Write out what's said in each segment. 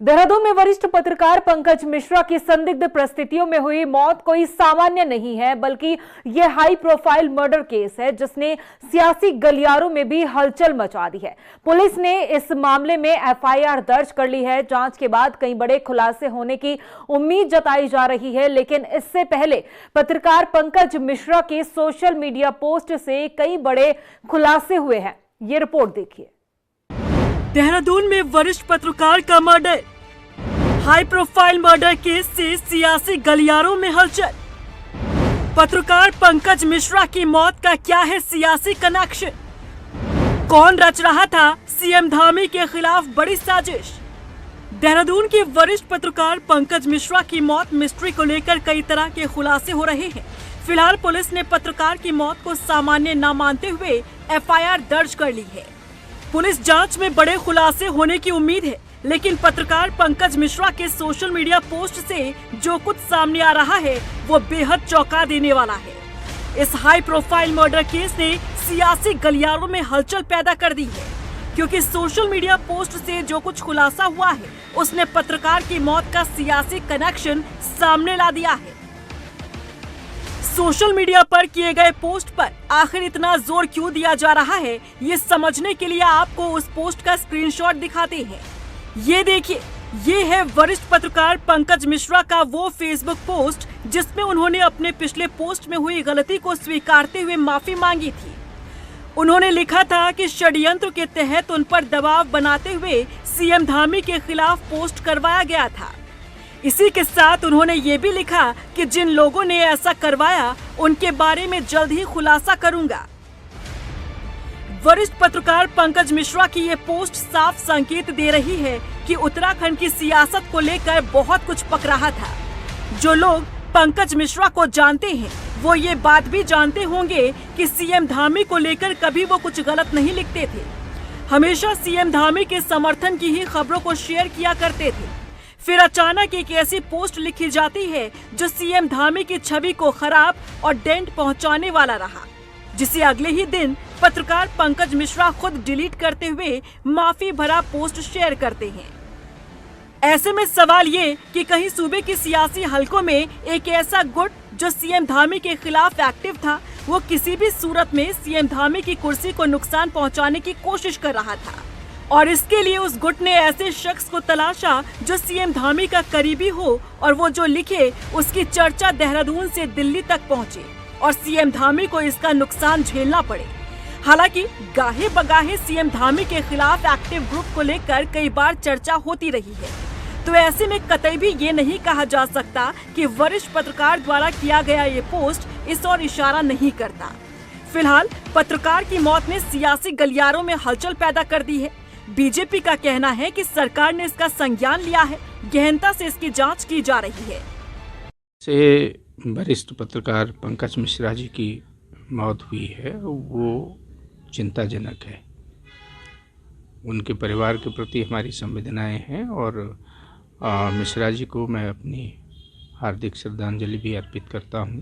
देहरादून में वरिष्ठ पत्रकार पंकज मिश्रा की संदिग्ध परिस्थितियों में हुई मौत कोई सामान्य नहीं है, बल्कि यह हाई प्रोफाइल मर्डर केस है जिसने सियासी गलियारों में भी हलचल मचा दी है। पुलिस ने इस मामले में एफआईआर दर्ज कर ली है। जांच के बाद कई बड़े खुलासे होने की उम्मीद जताई जा रही है, लेकिन इससे पहले पत्रकार पंकज मिश्रा के सोशल मीडिया पोस्ट से कई बड़े खुलासे हुए हैं। ये रिपोर्ट देखिए। देहरादून में वरिष्ठ पत्रकार का murder, high profile murder case से सियासी गलियारों में हलचल। पत्रकार पंकज मिश्रा की मौत का क्या है सियासी कनेक्शन? कौन रच रहा था सीएम धामी के खिलाफ बड़ी साजिश? देहरादून के वरिष्ठ पत्रकार पंकज मिश्रा की मौत मिस्ट्री को लेकर कई तरह के खुलासे हो रहे हैं। फिलहाल पुलिस ने पत्रकार की मौत को सामान्य न मानते हुए एफआईआर दर्ज कर ली है। पुलिस जांच में बड़े खुलासे होने की उम्मीद है, लेकिन पत्रकार पंकज मिश्रा के सोशल मीडिया पोस्ट से जो कुछ सामने आ रहा है वो बेहद चौंका देने वाला है। इस हाई प्रोफाइल मर्डर केस ने सियासी गलियारों में हलचल पैदा कर दी है, क्योंकि सोशल मीडिया पोस्ट से जो कुछ खुलासा हुआ है उसने पत्रकार की मौत का सियासी कनेक्शन सामने ला दिया है। सोशल मीडिया पर किए गए पोस्ट पर आखिर इतना जोर क्यों दिया जा रहा है, ये समझने के लिए आपको उस पोस्ट का स्क्रीनशॉट दिखाते हैं। ये देखिए, ये है वरिष्ठ पत्रकार पंकज मिश्रा का वो फेसबुक पोस्ट जिसमें उन्होंने अपने पिछले पोस्ट में हुई गलती को स्वीकारते हुए माफी मांगी थी। उन्होंने लिखा था कि षड्यंत्र के तहत उन पर दबाव बनाते हुए सीएम धामी के खिलाफ पोस्ट करवाया गया था। इसी के साथ उन्होंने ये भी लिखा कि जिन लोगों ने ऐसा करवाया उनके बारे में जल्द ही खुलासा करूंगा। वरिष्ठ पत्रकार पंकज मिश्रा की ये पोस्ट साफ संकेत दे रही है कि उत्तराखंड की सियासत को लेकर बहुत कुछ पक रहा था। जो लोग पंकज मिश्रा को जानते हैं वो ये बात भी जानते होंगे कि सीएम धामी को लेकर कभी वो कुछ गलत नहीं लिखते थे। हमेशा सीएम धामी के समर्थन की ही खबरों को शेयर किया करते थे। फिर अचानक एक ऐसी पोस्ट लिखी जाती है जो सीएम धामी की छवि को खराब और डेंट पहुंचाने वाला रहा, जिसे अगले ही दिन पत्रकार पंकज मिश्रा खुद डिलीट करते हुए माफी भरा पोस्ट शेयर करते हैं। ऐसे में सवाल ये कि कहीं सूबे की सियासी हलकों में एक ऐसा गुट जो सीएम धामी के खिलाफ एक्टिव था, वो किसी भी सूरत में सीएम धामी की कुर्सी को नुकसान पहुंचाने की कोशिश कर रहा था, और इसके लिए उस गुट ने ऐसे शख्स को तलाशा जो सीएम धामी का करीबी हो और वो जो लिखे उसकी चर्चा देहरादून से दिल्ली तक पहुंचे और सीएम धामी को इसका नुकसान झेलना पड़े। हालांकि गाहे बगाहे सीएम धामी के खिलाफ एक्टिव ग्रुप को लेकर कई बार चर्चा होती रही है, तो ऐसे में कतई भी ये नहीं कहा जा सकता कि वरिष्ठ पत्रकार द्वारा किया गया ये पोस्ट इस ओर इशारा नहीं करता। फिलहाल पत्रकार की मौत ने सियासी गलियारों में हलचल पैदा कर दी है। बीजेपी का कहना है कि सरकार ने इसका संज्ञान लिया है, गहनता से इसकी जांच की जा रही है। से वरिष्ठ पत्रकार पंकज मिश्रा जी की मौत हुई है वो चिंताजनक है। उनके परिवार के प्रति हमारी संवेदनाएं हैं और मिश्रा जी को मैं अपनी हार्दिक श्रद्धांजलि भी अर्पित करता हूं।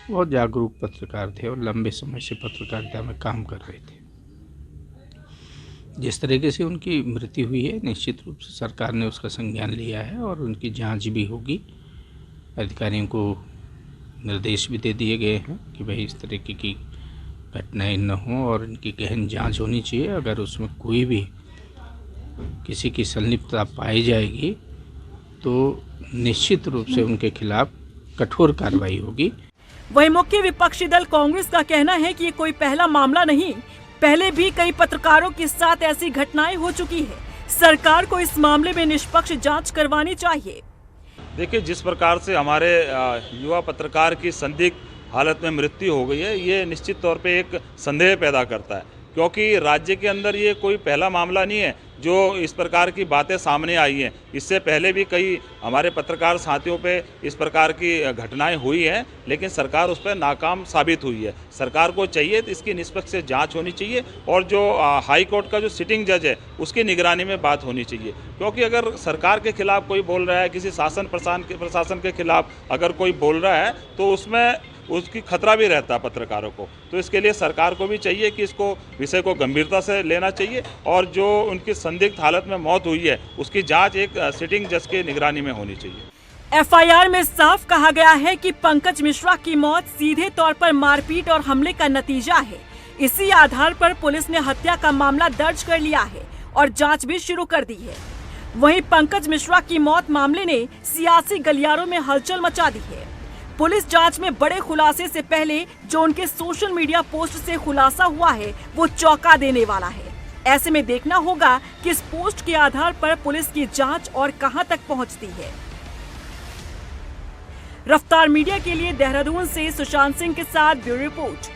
बहुत जागरूक पत्रकार थे और लंबे समय से पत्रकारिता में काम कर रहे थे। जिस तरीके से उनकी मृत्यु हुई है, निश्चित रूप से सरकार ने उसका संज्ञान लिया है और उनकी जांच भी होगी। अधिकारियों को निर्देश भी दे दिए गए हैं कि भाई इस तरीके की घटनाएं न हों और इनकी गहन जांच होनी चाहिए। अगर उसमें कोई भी किसी की संलिप्तता पाई जाएगी तो निश्चित रूप से उनके खिलाफ कठोर कार्रवाई होगी। वहीं मुख्य विपक्षी दल कांग्रेस का कहना है कि ये कोई पहला मामला नहीं, पहले भी कई पत्रकारों के साथ ऐसी घटनाएं हो चुकी है। सरकार को इस मामले में निष्पक्ष जांच करवानी चाहिए। देखिए, जिस प्रकार से हमारे युवा पत्रकार की संदिग्ध हालत में मृत्यु हो गई है, ये निश्चित तौर पे एक संदेह पैदा करता है, क्योंकि राज्य के अंदर ये कोई पहला मामला नहीं है जो इस प्रकार की बातें सामने आई हैं। इससे पहले भी कई हमारे पत्रकार साथियों पे इस प्रकार की घटनाएं हुई हैं, लेकिन सरकार उस पर नाकाम साबित हुई है। सरकार को चाहिए तो इसकी निष्पक्ष से जांच होनी चाहिए और जो हाई कोर्ट का जो सिटिंग जज है उसकी निगरानी में बात होनी चाहिए, क्योंकि अगर सरकार के खिलाफ कोई बोल रहा है, किसी शासन प्रशासन के खिलाफ अगर कोई बोल रहा है तो उसमें उसकी खतरा भी रहता है पत्रकारों को। तो इसके लिए सरकार को भी चाहिए कि इसको विषय को गंभीरता से लेना चाहिए और जो उनकी संदिग्ध हालत में मौत हुई है उसकी जांच एक सिटिंग जज के निगरानी में होनी चाहिए। एफआईआर में साफ कहा गया है कि पंकज मिश्रा की मौत सीधे तौर पर मारपीट और हमले का नतीजा है। इसी आधार पर पुलिस ने हत्या का मामला दर्ज कर लिया है और जांच भी शुरू कर दी है। वहीं पंकज मिश्रा की मौत मामले ने सियासी गलियारों में हलचल मचा दी है। पुलिस जांच में बड़े खुलासे से पहले जो उनके सोशल मीडिया पोस्ट से खुलासा हुआ है वो चौंका देने वाला है। ऐसे में देखना होगा कि इस पोस्ट के आधार पर पुलिस की जांच और कहां तक पहुंचती है। रफ्तार मीडिया के लिए देहरादून से सुशांत सिंह के साथ ब्यूरो रिपोर्ट।